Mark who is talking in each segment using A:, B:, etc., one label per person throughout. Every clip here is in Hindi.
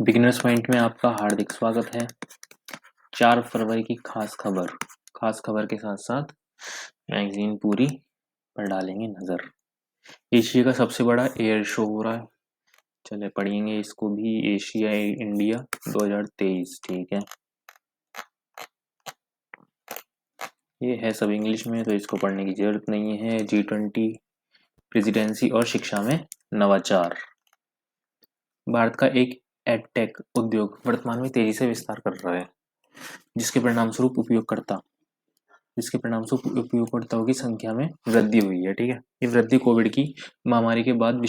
A: बिगिनर्स पॉइंट में आपका हार्दिक स्वागत है। 4 फरवरी की खास खबर के साथ साथ मैगजीन पूरी पर डालेंगे नज़र। एशिया का सबसे बड़ा एयर शो हो रहा है, चले पढ़ेंगे इसको भी। एशिया इंडिया 2023, ठीक है। ये है सब इंग्लिश में तो इसको पढ़ने की जरूरत नहीं है। G20 प्रेसिडेंसी और शिक्षा में नवाचार। भारत का एक एडटेक उद्योग वर्तमान में तेजी से विस्तार कर रहा है, जिसके परिणामस्वरूप उपयोगकर्ताओं की संख्या में वृद्धि हुई है, ठीक है। ये वृद्धि कोविड की महामारी के बाद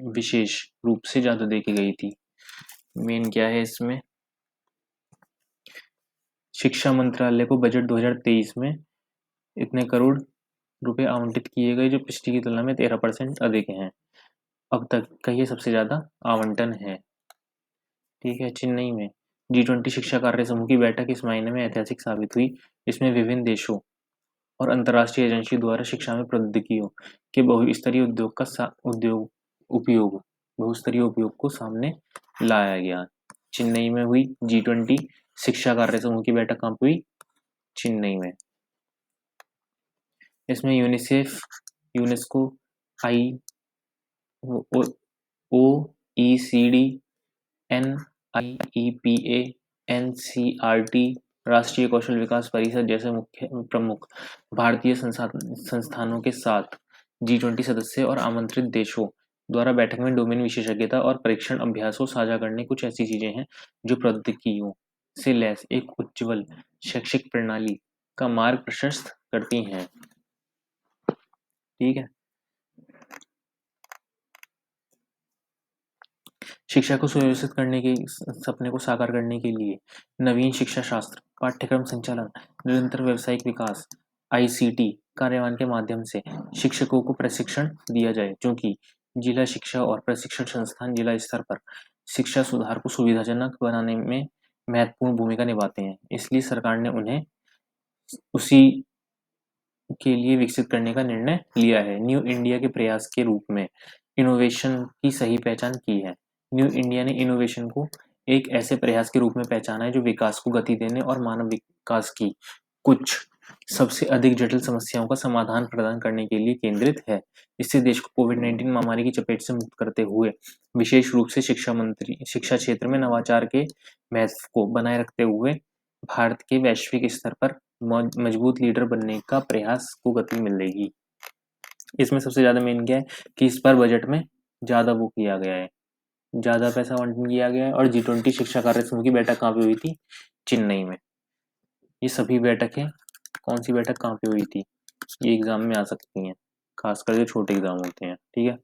A: विशेष रूप से ज्यादा देखी गई थी। मेन क्या है इसमें, शिक्षा मंत्रालय को बजट 2023 में इतने करोड़ रुपए आवंटित किए गए, जो पिछली की तुलना में 13% अधिक हैं। अब तक का ये सबसे ज्यादा आवंटन है, ठीक है। चेन्नई में G20 शिक्षा कार्य समूह की बैठक इस महीने में ऐतिहासिक साबित हुई। इसमें विभिन्न देशों और अंतर्राष्ट्रीय एजेंसी द्वारा शिक्षा में प्रौद्योगिकियों के बहुस्तरीय उपयोग को सामने लाया गया। चेन्नई में हुई G20 शिक्षा कार्य समूह की बैठक कहाँ हुई? चेन्नई में। इसमें UNICEF, UNESCO, OECD, NIEPA, NCRT, राष्ट्रीय कौशल विकास परिषद जैसे मुख्य प्रमुख भारतीय संस्थानों के साथ G20 सदस्य और आमंत्रित देशों द्वारा बैठक में डोमेन विशेषज्ञता और परीक्षण अभ्यासों साझा करने कुछ ऐसी चीजें हैं जो प्रौद्योगिकियों से लैस एक उज्ज्वल शैक्षिक प्रणाली का मार्ग प्रशस्त करती हैं, ठीक है। शिक्षा को सुव्यवस्थित करने के सपने को साकार करने के लिए नवीन शिक्षा शास्त्र, पाठ्यक्रम संचालन, निरंतर व्यावसायिक विकास, ICT कार्यान्वयन के माध्यम से शिक्षकों को प्रशिक्षण दिया जाए, जो कि जिला शिक्षा और प्रशिक्षण संस्थान जिला स्तर पर शिक्षा सुधार को सुविधाजनक बनाने में महत्वपूर्ण भूमिका निभाते हैं। इसलिए सरकार ने उन्हें उसी के लिए विकसित करने का निर्णय लिया है। न्यू इंडिया के प्रयास के रूप में इनोवेशन की सही पहचान की है। न्यू इंडिया ने इनोवेशन को एक ऐसे प्रयास के रूप में पहचाना है जो विकास को गति देने और मानव विकास की कुछ सबसे अधिक जटिल समस्याओं का समाधान प्रदान करने के लिए केंद्रित है। इससे देश को कोविड-19 महामारी की चपेट से मुक्त करते हुए विशेष रूप से शिक्षा क्षेत्र में नवाचार के महत्व को बनाए रखते हुए भारत के वैश्विक स्तर पर मजबूत लीडर बनने का प्रयास को गति मिलेगी। इसमें सबसे ज्यादा मेन क्या है कि इस बार बजट में ज्यादा वो किया गया है, ज्यादा पैसा आवंटन किया गया है। और G20 शिक्षा कार्य समूह की बैठक कहाँ पे हुई थी? चेन्नई में। ये सभी बैठकें कौन सी बैठक कहाँ पे हुई थी? ये एग्जाम में आ सकती हैं, खासकर जो छोटे एग्जाम होते हैं, ठीक है।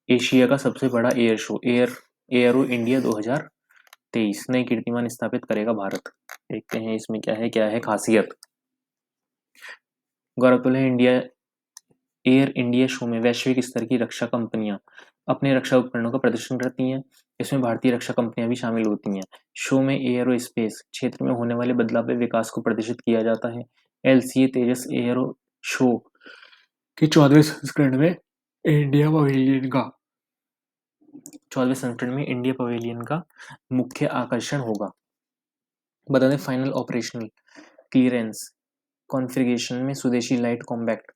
A: एशिया का सबसे बड़ा एयर शो एयरो इंडिया 2023 नई कीर्तिमान स्थापित करेगा भारत। देखते हैं इसमें क्या है खासियत। गौरतलब है एयर इंडिया शो में वैश्विक स्तर की रक्षा कंपनियां अपने रक्षा उपकरणों का प्रदर्शन करती हैं। इसमें भारतीय रक्षा कंपनियां भी शामिल होती हैं। शो में एयरोस्पेस क्षेत्र में होने वाले बदलाव व विकास को प्रदर्शित किया जाता है। LCA तेजस एयरो शो के 14वें संस्करण में इंडिया पवेलियन का मुख्य आकर्षण होगा। बता दें, फाइनल ऑपरेशनल क्लियरेंस कॉन्फ़िगरेशन में स्वदेशी लाइट कॉम्बैक्ट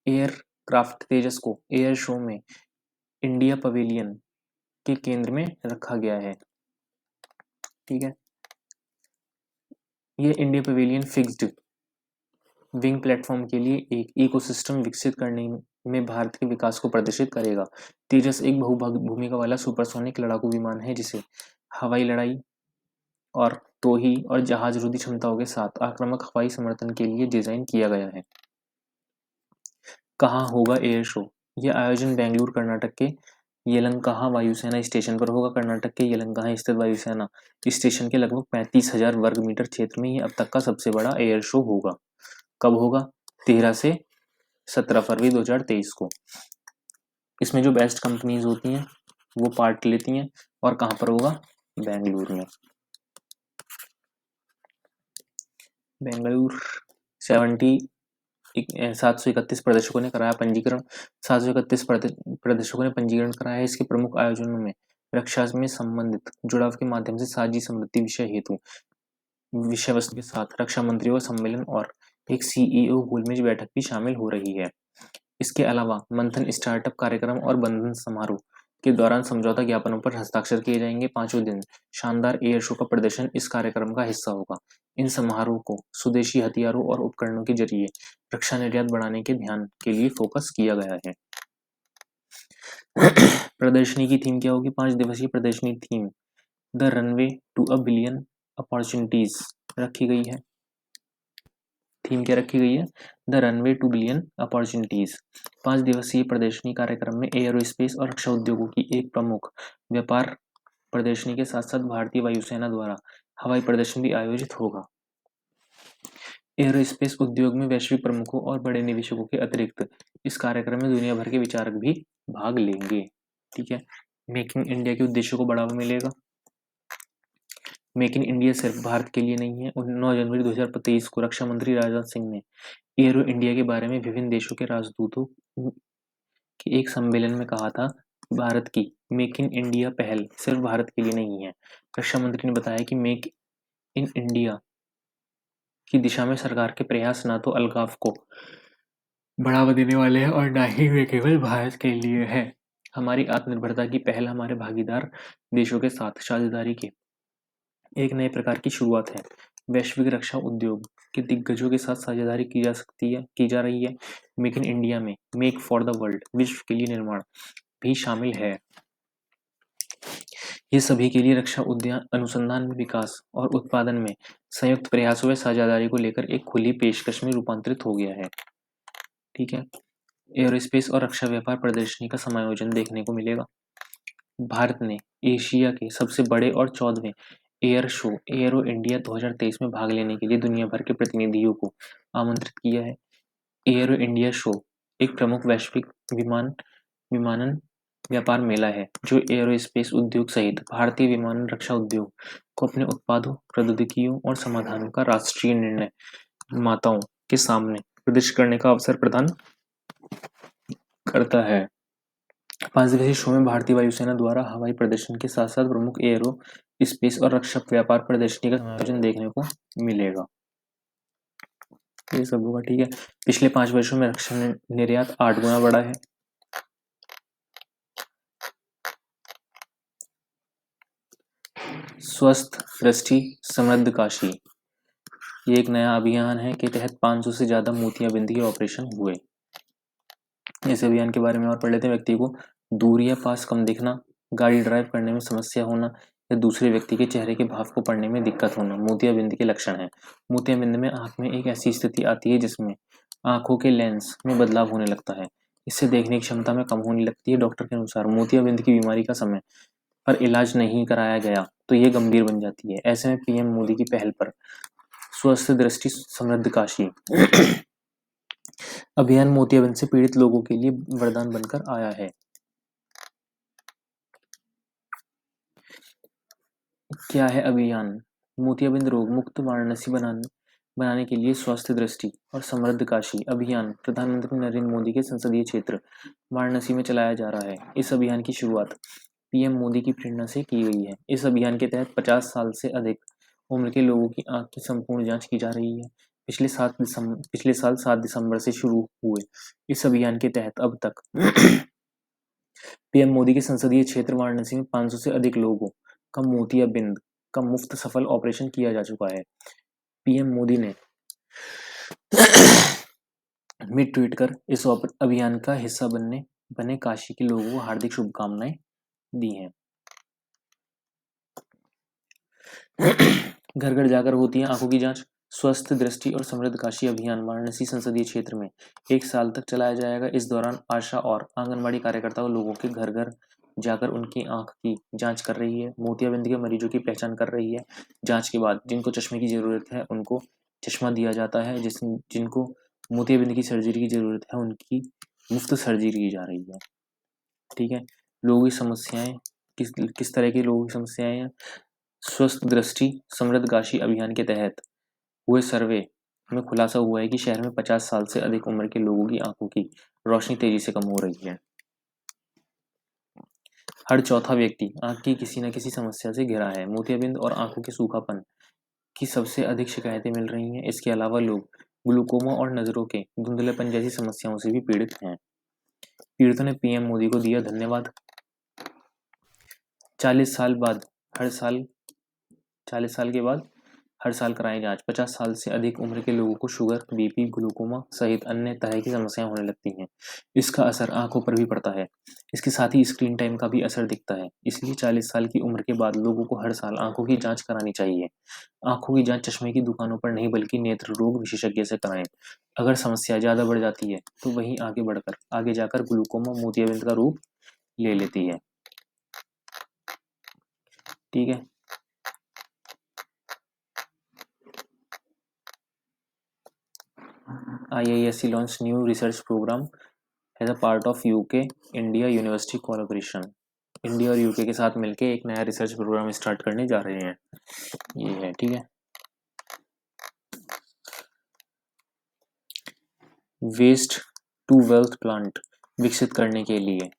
A: एयरक्राफ्ट तेजस को एयर शो में इंडिया पवेलियन के केंद्र में रखा गया है, ठीक है। ये India pavilion fixed wing platform के लिए एक इकोसिस्टम विकसित करने में भारत के विकास को प्रदर्शित करेगा। तेजस एक बहुभूमिका वाला सुपरसोनिक लड़ाकू विमान है, जिसे हवाई लड़ाई और तोही और जहाज रोधी क्षमताओं के साथ आक्रामक हवाई समर्थन के लिए डिजाइन किया गया है। कहाँ होगा एयर शो? यह आयोजन बेंगलुरु कर्नाटक के येलंकाहा वायुसेना स्टेशन पर होगा। कर्नाटक के येलंकाहा स्थित वायुसेना स्टेशन के लगभग 35,000 वर्ग मीटर क्षेत्र में यह अब तक का सबसे बड़ा एयर शो होगा। कब होगा? 13 से 17 फरवरी 2023 को। इसमें जो बेस्ट कंपनीज होती हैं वो पार्ट लेती हैं। और कहाँ पर होगा? बेंगलुरु में। बेंगलुरु 731 प्रदर्शकों ने कराया पंजीकरण। 731 प्रदर्शकों ने पंजीकरण कराया है। इसके प्रमुख आयोजनों में रक्षा में संबंधित जुड़ाव के माध्यम से साझी समृद्धि विषय वस्तु के साथ रक्षा मंत्रियों का सम्मेलन और एक सीईओ गोलमेज बैठक भी शामिल हो रही है। इसके अलावा मंथन स्टार्टअप कार्यक्रम और बंधन समारोह के दौरान समझौता ज्ञापनों पर हस्ताक्षर किए जाएंगे। 5वें दिन शानदार एयर शो का प्रदर्शन इस कार्यक्रम का हिस्सा होगा। इन समारोह को स्वदेशी हथियारों और उपकरणों के जरिए रक्षा निर्यात बढ़ाने के ध्यान के लिए फोकस किया गया है। प्रदर्शनी की थीम क्या होगी? 5 दिवसीय प्रदर्शनी theme the runway to a billion opportunities रखी गई है। थीम क्या रखी गई है? The runway to billion opportunities. 5 दिवसीय प्रदर्शनी कार्यक्रम में एयरोस्पेस और रक्षा उद्योगों की एक प्रमुख व्यापार प्रदर्शनी के साथ साथ भारतीय वायुसेना द्वारा हवाई प्रदर्शन भी आयोजित होगा। एयरोस्पेस उद्योग में वैश्विक प्रमुखों और बड़े निवेशकों के अतिरिक्त इस कार्यक्रम में दुनिया भर के विचारक भी भाग लेंगे। ठीक है, मेक इन इंडिया के उद्देश्यों को बढ़ावा मिलेगा। मेक इन इंडिया सिर्फ भारत के लिए नहीं है। 9 जनवरी 2023 को रक्षा मंत्री राजनाथ सिंह ने एयरो इंडिया के बारे में विभिन्न देशों के राजदूतों के एक सम्मेलन में कहा था। भारत की मेक इन इंडिया पहल सिर्फ भारत के लिए नहीं है। रक्षा मंत्री ने बताया कि मेक इन इंडिया की दिशा में सरकार के प्रयास न तो अलगाव को बढ़ावा देने वाले हैं और न ही वे केवल भारत के लिए है। हमारी आत्मनिर्भरता की पहल हमारे भागीदार देशों के साथ साझेदारी के एक नए प्रकार की शुरुआत है। वैश्विक रक्षा उद्योग के दिग्गजों के साथ साझेदारी की जा रही है। मेक इन इंडिया में मेक फॉर द वर्ल्ड विश्व के लिए निर्माण भी शामिल है। ये सभी के लिए रक्षा उद्यान अनुसंधान में विकास और उत्पादन में संयुक्त प्रयासों व साझेदारी को लेकर एक खुली पेशकश में रूपांतरित हो गया है। ठीक है, एयरोस्पेस और रक्षा व्यापार प्रदर्शनी का समायोजन देखने को मिलेगा। भारत ने एशिया के सबसे बड़े और 14वें एयर शो एयरो इंडिया 2023 में भाग लेने के लिए दुनिया भर के प्रतिनिधियों को आमंत्रित किया है। एयरो इंडिया शो एक प्रमुख वैश्विक विमानन व्यापार मेला है जो एयरोस्पेस उद्योग सहित भारतीय विमानन रक्षा उद्योग को अपने उत्पादों, प्रौद्योगिकियों और समाधानों का राष्ट्रीय निर्माताओं के सामने प्रदर्शित करने का अवसर प्रदान करता है। 5 दिवसीय शो में भारतीय वायुसेना द्वारा हवाई प्रदर्शन के साथ साथ प्रमुख एयरो स्पेस और रक्षा व्यापार प्रदर्शनी का समायोजन देखने को मिलेगा। ये सब होगा। ठीक है, पिछले 5 वर्षों में रक्षा निर्यात 8 गुना बढ़ा है। स्वस्थ दृष्टि समृद्ध काशी, ये एक नया अभियान है के तहत 500 से ज्यादा मोतियाबिंद के ऑपरेशन हुए। इस अभियान के बारे में और पढ़ लेते हैं। व्यक्ति को दूर या पास कम दिखना, गाड़ी ड्राइव करने में समस्या होना या दूसरे व्यक्ति के चेहरे के भाव को पढ़ने में दिक्कत होना मोतियाबिंद के लक्षण है। मोतियाबिंद में आंख में एक ऐसी स्थिति आती है जिसमें आंखों के लेंस में बदलाव होने लगता है। इससे देखने की क्षमता में कम होने लगती है। डॉक्टर के अनुसार मोतियाबिंद की बीमारी का समय पर इलाज नहीं कराया गया तो ये गंभीर बन जाती है। ऐसे में पीएम मोदी की पहल पर स्वस्थ दृष्टि समृद्ध काशी अभियान मोतियाबिंद से पीड़ित लोगों के लिए वरदान बनकर आया है। क्या है अभियान? मोतियाबिंद रोग मुक्त वाराणसी बनाने के लिए स्वास्थ्य दृष्टि और समृद्ध काशी अभियान प्रधानमंत्री नरेंद्र मोदी के संसदीय क्षेत्र वाराणसी में चलाया जा रहा है। इस अभियान की शुरुआत पीएम मोदी की प्रेरणा से की गई है। इस अभियान के तहत 50 साल से अधिक उम्र के लोगों की आंख की संपूर्ण जांच की जा रही है। पिछले साल 7 दिसंबर से शुरू हुए इस अभियान के तहत अब तक पीएम मोदी के संसदीय क्षेत्र वाराणसी में 500 से अधिक लोगों का मोतियाबिंद का मुफ्त सफल ऑपरेशन किया जा चुका है। पीएम मोदी ने में ट्वीट कर इस अभियान का हिस्सा बने काशी के लोगों को हार्दिक शुभकामनाएं दी हैं। घर घर जाकर होती है आंखों की जांच। स्वस्थ दृष्टि और समृद्ध काशी अभियान वाराणसी संसदीय क्षेत्र में 1 साल तक चलाया जाएगा। इस दौरान आशा और आंगनबाड़ी कार्यकर्ताओं लोगों के घर घर जाकर उनकी आंख की जांच कर रही है, मोतियाबिंद के मरीजों की पहचान कर रही है। जांच के बाद जिनको चश्मे की जरूरत है उनको चश्मा दिया जाता है। जिनको मोतियाबिंद की सर्जरी की जरूरत है उनकी मुफ्त सर्जरी की जा रही है। ठीक है, लोगों की समस्याएं किस तरह की लोगों की समस्याएं हैं? स्वस्थ दृष्टि समृद्ध काशी अभियान के तहत हुए सर्वे में खुलासा हुआ है कि शहर में 50 साल से अधिक उम्र के लोगों की आंखों की रोशनी तेजी से कम हो रही है। हर चौथा व्यक्ति आंख की किसी न किसी समस्या से घिरा है। मोतियाबिंद और आंखों के सूखापन की सबसे अधिक शिकायतें मिल रही हैं। इसके अलावा लोग ग्लूकोमा और नज़रों के धुंधलेपन जैसी समस्याओं से भी पीड़ित हैं। पीड़ितों ने पीएम मोदी को दिया धन्यवाद। 40 साल बाद हर साल 40 साल के बाद हर साल कराई जांच। 50 साल से अधिक उम्र के लोगों को शुगर, बीपी, ग्लूकोमा सहित अन्य तरह की समस्याएं होने लगती हैं। इसका असर आंखों पर भी पड़ता है। इसके साथ ही स्क्रीन टाइम का भी असर दिखता है। इसलिए 40 साल की उम्र के बाद लोगों को हर साल आंखों की जांच करानी चाहिए। आंखों की जांच चश्मे की दुकानों पर नहीं बल्कि नेत्र रोग विशेषज्ञ से कराएं। अगर समस्या ज़्यादा बढ़ जाती है तो वहीं आगे जाकर ग्लूकोमा मोतियाबिंद का रूप ले लेती है। ठीक है। IISc launched new research program as a part of UK India University collaboration। India और यूके के साथ मिलके एक नया रिसर्च प्रोग्राम स्टार्ट करने जा रहे हैं। ये है, ठीक है। वेस्ट टू वेल्थ प्लांट विकसित करने के लिए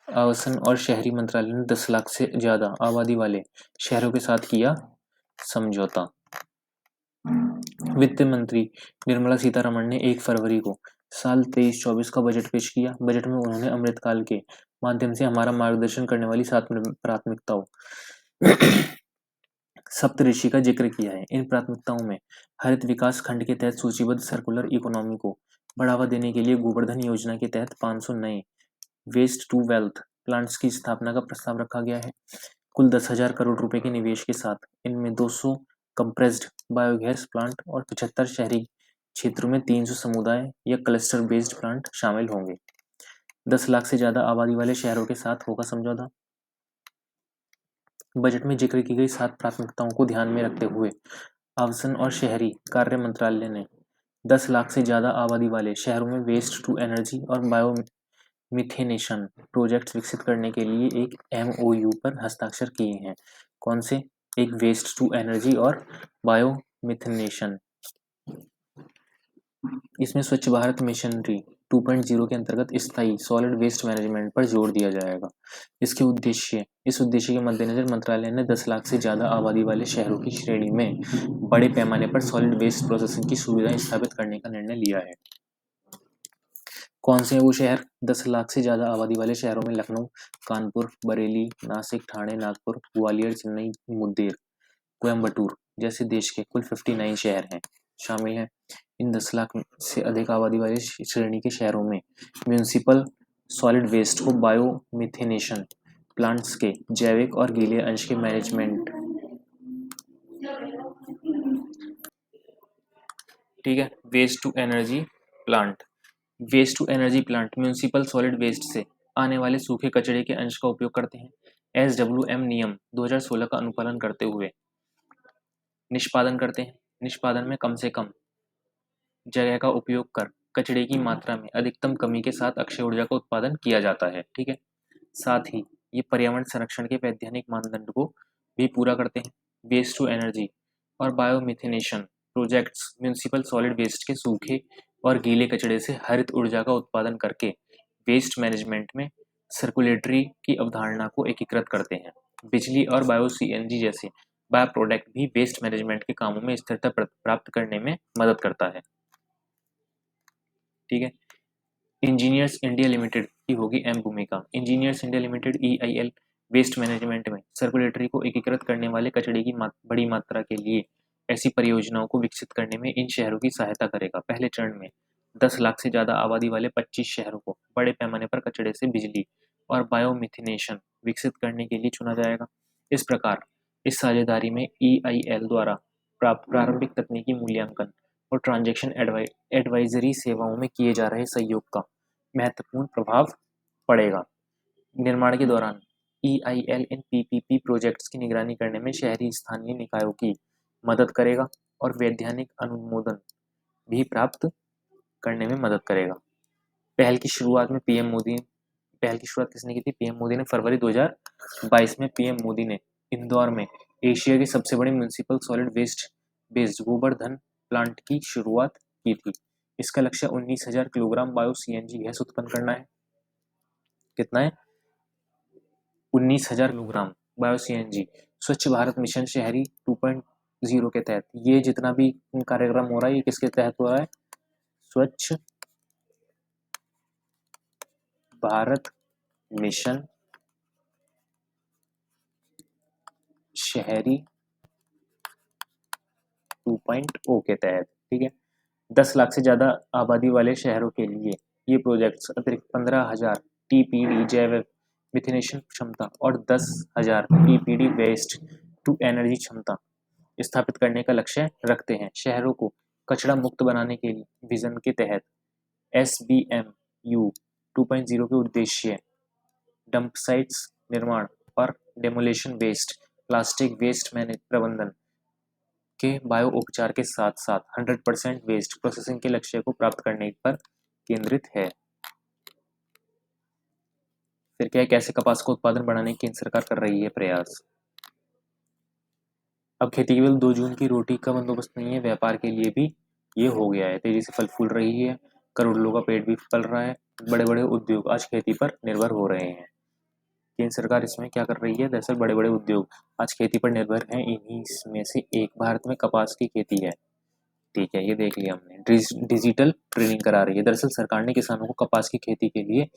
A: आवासन और शहरी मंत्रालय ने 10 लाख से ज्यादा आबादी वाले शहरों के साथ किया समझौता। वित्त मंत्री निर्मला सीतारमण ने 1 फरवरी को साल 23-24 का बजट पेश किया। बजट में उन्होंने अमृतकाल के माध्यम से हमारा मार्गदर्शन करने वाली 7 प्राथमिकताओं सप्तऋषि का जिक्र किया है। इन प्राथमिकताओं में हरित विकास खंड के तहत सूचीबद्ध सर्कुलर इकोनॉमी को बढ़ावा देने के लिए गोवर्धन योजना के तहत 500 नए वेस्ट टू वेल्थ प्लांट्स की स्थापना का प्रस्ताव रखा गया है। कुल 10,000 करोड़ रुपए के निवेश के साथ इनमें 200 कंप्रेस्ड बायोगैस प्लांट और 75 शहरी क्षेत्रों में 300 समुदाय या क्लस्टर बेस्ड प्लांट शामिल होंगे। 10 लाख से ज्यादा आबादी वाले शहरों के साथ होगा समझौता। बजट में जिक्र की गई 7 प्राथमिकताओं को ध्यान में रखते हुए आवासन और शहरी कार्य मंत्रालय ने 10 लाख से ज्यादा आबादी वाले शहरों में वेस्ट टू एनर्जी और बायो मिथेनेशन प्रोजेक्ट्स विकसित करने के लिए एक MOU पर हस्ताक्षर किए हैं। कौन से? एक वेस्ट टू एनर्जी और बायो मिथेनेशन। इसमें स्वच्छ भारत मिशनरी 2.0 के अंतर्गत स्थायी सॉलिड वेस्ट मैनेजमेंट पर जोर दिया जाएगा। इस उद्देश्य के मद्देनजर मंत्रालय ने 10 लाख से ज्यादा आबादी वाले शहरों की श्रेणी में बड़े पैमाने पर सॉलिड वेस्ट प्रोसेसिंग की सुविधाएं स्थापित करने का निर्णय लिया है। कौन से हैं वो शहर? 10 लाख से ज्यादा आबादी वाले शहरों में लखनऊ, कानपुर, बरेली, नासिक, ठाणे, नागपुर, ग्वालियर, चेन्नई, मुंगेर, कोयम्बटूर जैसे देश के कुल 59 शहर हैं शामिल हैं। इन 10 लाख से अधिक आबादी वाले श्रेणी के शहरों में म्यूनिसिपल सॉलिड वेस्ट को बायो मिथेनेशन प्लांट्स के जैविक और गीले अंश के मैनेजमेंट, ठीक है। Waste to energy plant municipal solid waste से आने वाले सूखे कचरे के अंश का उपयोग करते हैं। SWM नियम 2016 का अनुपालन करते हुए निष्पादन करते हैं। निष्पादन में कम से कम जगह का उपयोग कर कचरे की मात्रा में अधिकतम कमी के साथ अक्षय ऊर्जा का उत्पादन किया जाता है, ठीक है। साथ ही ये पर्यावरण संरक्षण के वैज्ञानिक मानदंड को भी पूरा करते हैं। वेस्ट टू एनर्जी और biomethanation projects municipal solid waste के सूखे और गीले कचरे से हरित ऊर्जा का उत्पादन करके वेस्ट मैनेजमेंट में सर्कुलेटरी की अवधारणा को एकीकृत करते हैं। बिजली और बायो CNG जैसे बायो प्रोडक्ट भी वेस्ट मैनेजमेंट के कामों में स्थिरता प्राप्त करने में मदद करता है, ठीक है। इंजीनियर्स इंडिया लिमिटेड की होगी अहम भूमिका। Engineers India limited EIL waste management में सर्कुलेटरी को एकीकृत करने वाले कचरे की बड़ी मात्रा के लिए ऐसी परियोजनाओं को विकसित करने में इन शहरों की सहायता करेगा। पहले चरण में 10 लाख से ज्यादा आबादी वाले 25 शहरों को बड़े पैमाने पर कचरे से बिजली और बायोमिथेनेशन विकसित करने के लिए चुना जाएगा। इस प्रकार इस साझेदारी में EIL द्वारा प्राप्त प्रारंभिक तकनीकी मूल्यांकन और ट्रांजैक्शन एडवाइजरी सेवाओं में किए जा रहे सहयोग का महत्वपूर्ण प्रभाव पड़ेगा। निर्माण के दौरान EIL इन PPP प्रोजेक्ट्स की निगरानी करने में शहरी स्थानीय निकायों की मदद करेगा और वैधानिक अनुमोदन भी प्राप्त करने में मदद करेगा। पहल की शुरुआत किसने की थी? PM मोदी ने फरवरी 2022 में PM मोदी ने इंदौर में एशिया की सबसे बड़ी municipal solid waste based Govardhan plant की शुरुआत की थी। इसका लक्ष्य 19,000 किलोग्राम बायो CNG गैस उत्पन्न करना है। कितना है? 19,000 किलोग्राम बायो सीएनजी। स्वच्छ भारत मिशन शहरी 2.0 के तहत ये जितना भी कार्यक्रम हो रहा है ये किसके तहत हो रहा है? स्वच्छ भारत मिशन शहरी 2.0 के तहत। ठीक है, 10 लाख से ज़्यादा आबादी वाले शहरों के लिए ये प्रोजेक्ट्स अतिरिक्त 15,000 टीपीडी जैव मिथेनेशन क्षमता और 10,000 टीपीडी वेस्ट टू एनर्जी क्षमता स्थापित करने का लक्ष्य रखते हैं। शहरों को कचरा मुक्त बनाने के लिए विजन के तहत SBMU 2.0 के उद्देश्य डंप साइट्स निर्माण और demolition waste, plastic waste manage प्रबंधन के बायो उपचार के साथ साथ 100% वेस्ट प्रोसेसिंग के लक्ष्य को प्राप्त करने पर केंद्रित है। फिर क्या है, कैसे कपास का उत्पादन बढ़ाने की केंद्र सरकार कर रही है प्रयास। अब खेती केवल 2 जून की रोटी का बंदोबस्त नहीं है, व्यापार के लिए भी ये हो गया है। तेजी से फल फूल रही है, करोड़ों का पेट भी पल रहा है, बड़े बड़े उद्योग आज खेती पर निर्भर हो रहे हैं। केंद्र सरकार इसमें क्या कर रही है, दरअसल बड़े बड़े उद्योग आज खेती पर निर्भर हैं। इन्हीं में से एक भारत में कपास की खेती है। ठीक है, ये देख लिया हमने। डिजिटल ट्रेनिंग करा रही है। दरअसल सरकार ने किसानों को कपास की खेती के लिए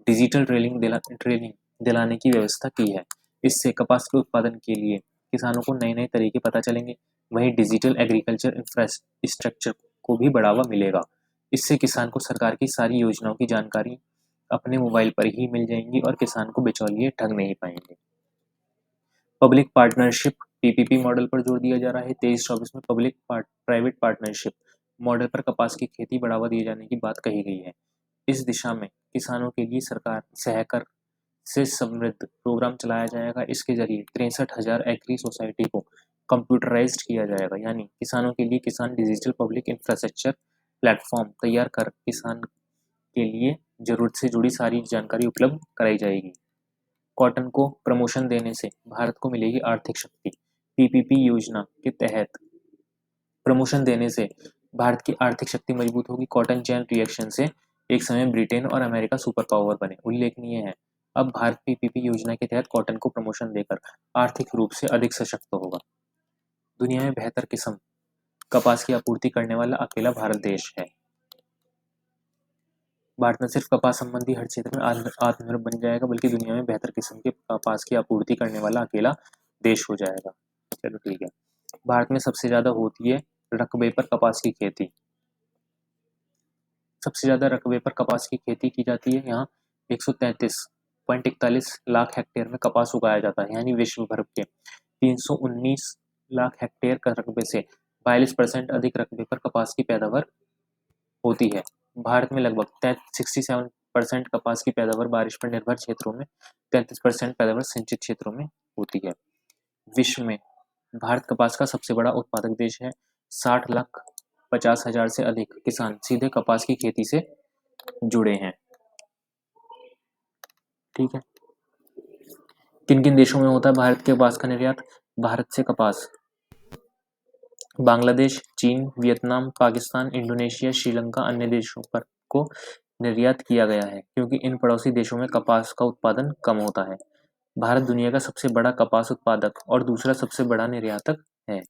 A: डिजिटल ट्रेनिंग दिलाने की व्यवस्था की है। इससे कपास के उत्पादन के लिए किसानों को नए नए तरीके पता चलेंगे। वहीं डिजिटल एग्रीकल्चर इंफ्रास्ट्रक्चर को भी बढ़ावा मिलेगा। इससे किसान को सरकार की सारी योजनाओं की जानकारी अपने मोबाइल पर ही मिल जाएंगी और किसान को बिचौलिए ठग नहीं पाएंगे। पब्लिक पार्टनरशिप पीपीपी मॉडल पर जोर दिया जा रहा है। 23-24 में पब्लिक प्राइवेट पार्टनरशिप मॉडल पर कपास की खेती बढ़ावा दिए जाने की बात कही गई है। इस दिशा में किसानों के लिए सरकार सहकर से समृद्ध प्रोग्राम चलाया जाएगा। इसके जरिए 63,000 एग्री सोसाइटी को कंप्यूटराइज्ड किया जाएगा, यानी किसानों के लिए किसान डिजिटल पब्लिक इंफ्रास्ट्रक्चर प्लेटफॉर्म तैयार कर किसान के लिए जरूरत से जुड़ी सारी जानकारी उपलब्ध कराई जाएगी। कॉटन को प्रमोशन देने से भारत को मिलेगी आर्थिक शक्ति। पीपीपी योजना के तहत प्रमोशन देने से भारत की आर्थिक शक्ति मजबूत होगी। कॉटन चैन रिएक्शन से एक समय ब्रिटेन और अमेरिका सुपर पावर बने। उल्लेखनीय है, अब भारत पीपीपी योजना के तहत कॉटन को प्रमोशन देकर आर्थिक रूप से अधिक सशक्त होगा। दुनिया में बेहतर किस्म कपास की आपूर्ति करने वाला अकेला भारत देश है। भारत न सिर्फ कपास संबंधी हर क्षेत्र में आत्मनिर्भर बन जाएगा, बल्कि दुनिया में बेहतर किस्म के कपास की आपूर्ति करने वाला अकेला देश हो जाएगा। चलो ठीक है। भारत में सबसे ज्यादा होती है रकबे पर कपास की खेती। सबसे ज्यादा रकबे पर कपास की खेती की जाती है। यहाँ 133.41 लाख हेक्टेयर में कपास उगाया जाता है, यानी विश्व भर के 319 लाख हेक्टेयर का रकबे से 42% अधिक रकबे पर कपास की पैदावार होती है। भारत में लगभग 67% कपास की पैदावार बारिश पर निर्भर क्षेत्रों में, 33% पैदावार सिंचित क्षेत्रों में होती है। विश्व में भारत कपास का सबसे बड़ा उत्पादक देश है। 60,50,000 से अधिक किसान सीधे कपास की खेती से जुड़े हैं। ठीक है, किन किन देशों में होता है भारत के कपास का निर्यात? भारत से कपास बांग्लादेश, चीन, वियतनाम, पाकिस्तान, इंडोनेशिया, श्रीलंका, अन्य देशों पर को निर्यात किया गया है, क्योंकि इन पड़ोसी देशों में कपास का उत्पादन कम होता है। भारत दुनिया का सबसे बड़ा कपास उत्पादक और दूसरा सबसे बड़ा निर्यातक है।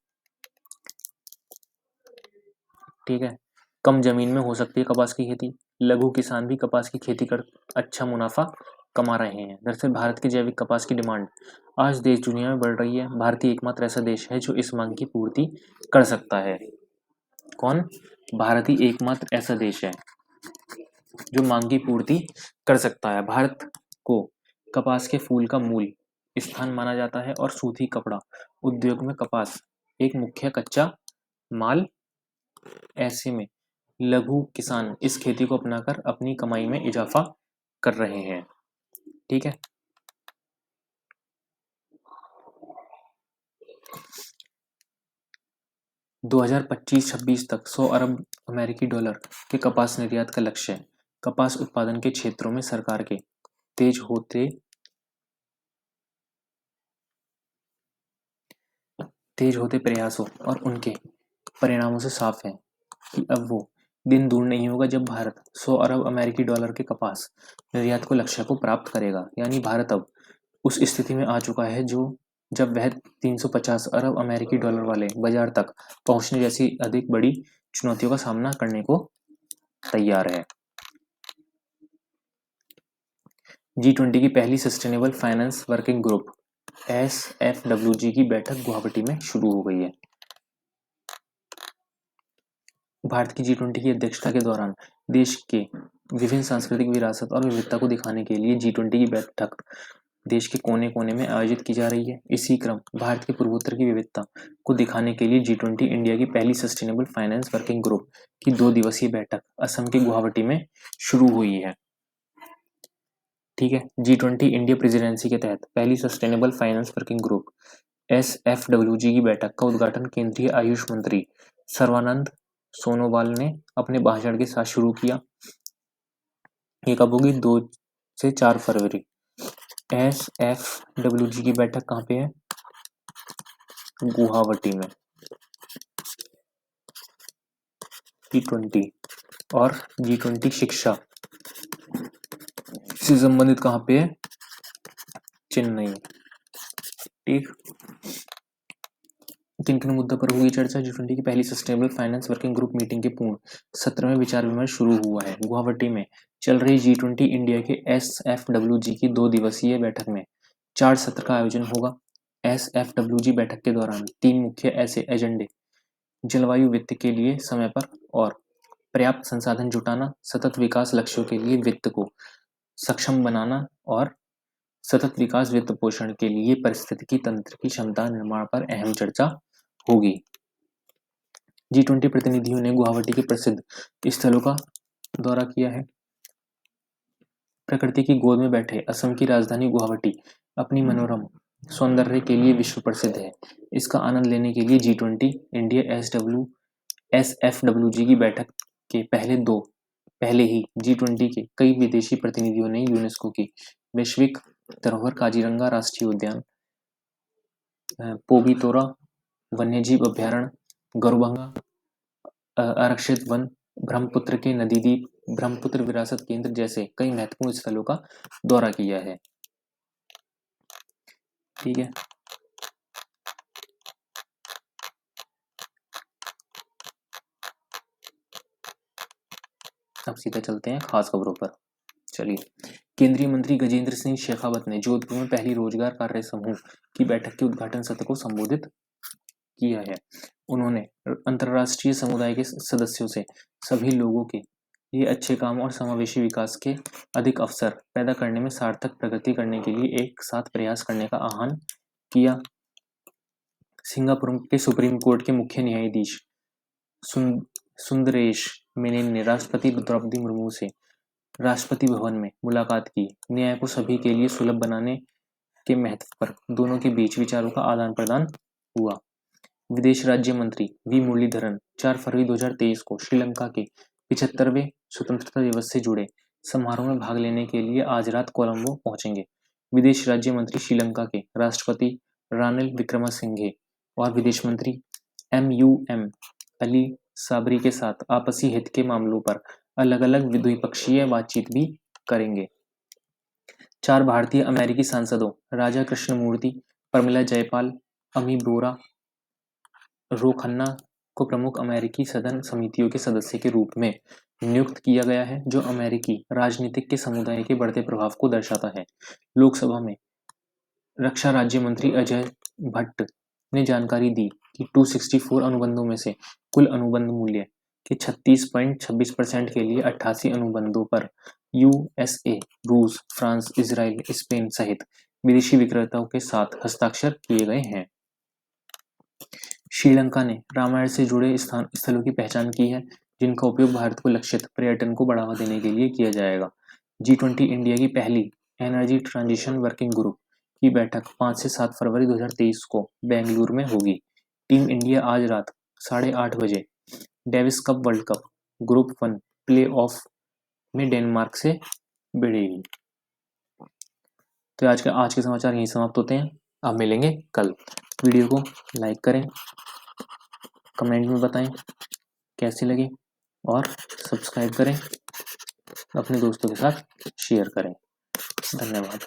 A: ठीक है, कम जमीन में हो सकती है कपास की खेती। लघु किसान भी कपास की खेती कर अच्छा मुनाफा कमा रहे हैं। दरअसल भारत की जैविक कपास की डिमांड आज देश दुनिया में बढ़ रही है। भारत एकमात्र ऐसा देश है जो इस मांग की पूर्ति कर सकता है। कौन? भारत ही एकमात्र ऐसा देश है जो मांग की पूर्ति कर सकता है। भारत को कपास के फूल का मूल स्थान माना जाता है और सूती कपड़ा उद्योग में कपास एक मुख्य कच्चा माल। ऐसे में लघु किसान इस खेती को अपनाकर अपनी कमाई में इजाफा कर रहे हैं। ठीक है, दो 2025-26 तक 100 अरब अमेरिकी डॉलर के कपास निर्यात का लक्ष्य है। कपास उत्पादन के क्षेत्रों में सरकार के तेज होते प्रयासों और उनके परिणामों से साफ है कि अब वो दिन दूर नहीं होगा जब भारत 100 अरब अमेरिकी डॉलर के कपास निर्यात को लक्ष्य को प्राप्त करेगा। यानी भारत अब उस स्थिति में आ चुका है जब वह 350 अरब अमेरिकी डॉलर वाले बाजार तक पहुंचने जैसी अधिक बड़ी चुनौतियों का सामना करने को तैयार है। G20 की पहली sustainable finance working group SFWG की बैठक गुवाहाटी में शुरू हो गई है। भारत की G20 की अध्यक्षता के दौरान देश के विभिन्न सांस्कृतिक विरासत और विविधता को दिखाने के लिए G20 की बैठक देश के कोने कोने में आयोजित की जा रही है। इसी क्रम भारत के पूर्वोत्तर की विविधता को दिखाने के लिए G20 इंडिया की पहली सस्टेनेबल फाइनेंस वर्किंग ग्रुप की 2 दिवसीय बैठक असम के गुवाहाटी में शुरू हुई है। ठीक है, G20 इंडिया प्रेसिडेंसी के तहत पहली sustainable finance working group SFWG की बैठक का उद्घाटन केंद्रीय आयुष मंत्री सर्बानंद सोनोवाल ने अपने भाषण के साथ शुरू किया। ये कब होगी? 2 से 4 फरवरी। SFWG की बैठक कहाँ पे है? गुवाहाटी में। G20 और G20 शिक्षा से संबंधित कहाँ पे है? चेन्नई। ठीक, किन किन मुद्दों पर हुई चर्चा? G20 की पहली sustainable finance working group meeting के पूर्ण सत्र में विचार विमर्श शुरू हुआ है। गुवाहाटी में चल रही G20 इंडिया के SFWG की 2 दिवसीय बैठक में 4 सत्र का आयोजन होगा। SFWG बैठक के दौरान 3 मुख्य ऐसे एजेंडे जलवायु वित्त के लिए समय पर और पर्याप्त संसाधन जुटाना, सतत विकास लक्ष्यों के लिए वित्त को सक्षम बनाना और सतत विकास वित्त पोषण के लिए पारिस्थितिकी तंत्र की क्षमता निर्माण पर अहम चर्चा होगी। G20 प्रतिनिधियों ने गुवाहाटी के प्रसिद्ध स्थलों का दौरा किया है। प्रकृति की गोद में बैठे असम की राजधानी गुवाहाटी अपनी मनोरम सौंदर्य के लिए विश्व प्रसिद्ध है। इसका आनंद लेने के लिए G20 इंडिया SFWG की बैठक के पहले ही G20 के कई विदेशी प्रतिनिधियों ने यूनेस्को की वैश्विक धरोहर काजीरंगा राष्ट्रीय उद्यान, पोबितोरा वन्यजीव अभ्यारण्य, गरुभंगा आरक्षित वन, ब्रह्मपुत्र के नदीद्वीप, ब्रह्मपुत्र विरासत केंद्र जैसे कई महत्वपूर्ण स्थलों का दौरा किया है। ठीक है, अब सीधा चलते हैं खास खबरों पर। चलिए, केंद्रीय मंत्री गजेंद्र सिंह शेखावत ने जोधपुर में पहली रोजगार कार्य समूह की बैठक के उद्घाटन सत्र को संबोधित किया है। उन्होंने अंतर्राष्ट्रीय समुदाय के सदस्यों से सभी लोगों के लिए अच्छे काम और समावेशी विकास के अधिक अवसर पैदा करने में सार्थक प्रगति करने के लिए एक साथ प्रयास करने का आह्वान किया। सिंगापुर के सुप्रीम कोर्ट के मुख्य न्यायाधीश सुंदरेश मेनन ने राष्ट्रपति द्रौपदी मुर्मू से राष्ट्रपति भवन में मुलाकात की। न्याय को सभी के लिए सुलभ बनाने के महत्व पर दोनों के बीच विचारों का आदान प्रदान हुआ। विदेश राज्य मंत्री वी मुरलीधरन 4 फरवरी 2023 को श्रीलंका के 75वें स्वतंत्रता दिवस से जुड़े समारोह में भाग लेने के लिए आज रात कोलंबो पहुंचेंगे। विदेश राज्य मंत्री श्रीलंका के राष्ट्रपति रानिल विक्रमसिंघे और विदेश मंत्री MUM अली साबरी के साथ आपसी हित के मामलों पर अलग-अलग द्विपक्षीय बातचीत भी करेंगे। 4 भारतीय अमेरिकी सांसदों राजा कृष्णमूर्ति, प्रमिला जयपाल, अमी बोरा, रो खन्ना को प्रमुख अमेरिकी सदन समितियों के सदस्य के रूप में नियुक्त किया गया है, जो अमेरिकी राजनीतिक के समुदाय के बढ़ते प्रभाव को दर्शाता है। लोकसभा में रक्षा राज्य मंत्री अजय भट्ट ने जानकारी दी कि 264 अनुबंधों में से कुल अनुबंध मूल्य के 36.26% के लिए 88 अनुबंधों पर USA, रूस, फ्रांस, इजराइल, स्पेन सहित विदेशी विक्रेताओं के साथ हस्ताक्षर किए गए हैं। श्रीलंका ने रामायण से जुड़े स्थलों की पहचान की है, जिनका उपयोग भारत को लक्षित पर्यटन को बढ़ावा देने के लिए किया जाएगा। G20 इंडिया की पहली एनर्जी ट्रांजिशन वर्किंग ग्रुप की बैठक 5 से 7 फरवरी 2023 को बेंगलुरु में होगी। टीम इंडिया आज रात 8:30 बजे Davis cup world cup group 1 play of में डेनमार्क से भिड़ेगी। तो आज के समाचार यहीं समाप्त होते हैं। अब मिलेंगे कल। वीडियो को लाइक करें, कमेंट में बताएं कैसी लगी और सब्सक्राइब करें, अपने दोस्तों के साथ शेयर करें। धन्यवाद।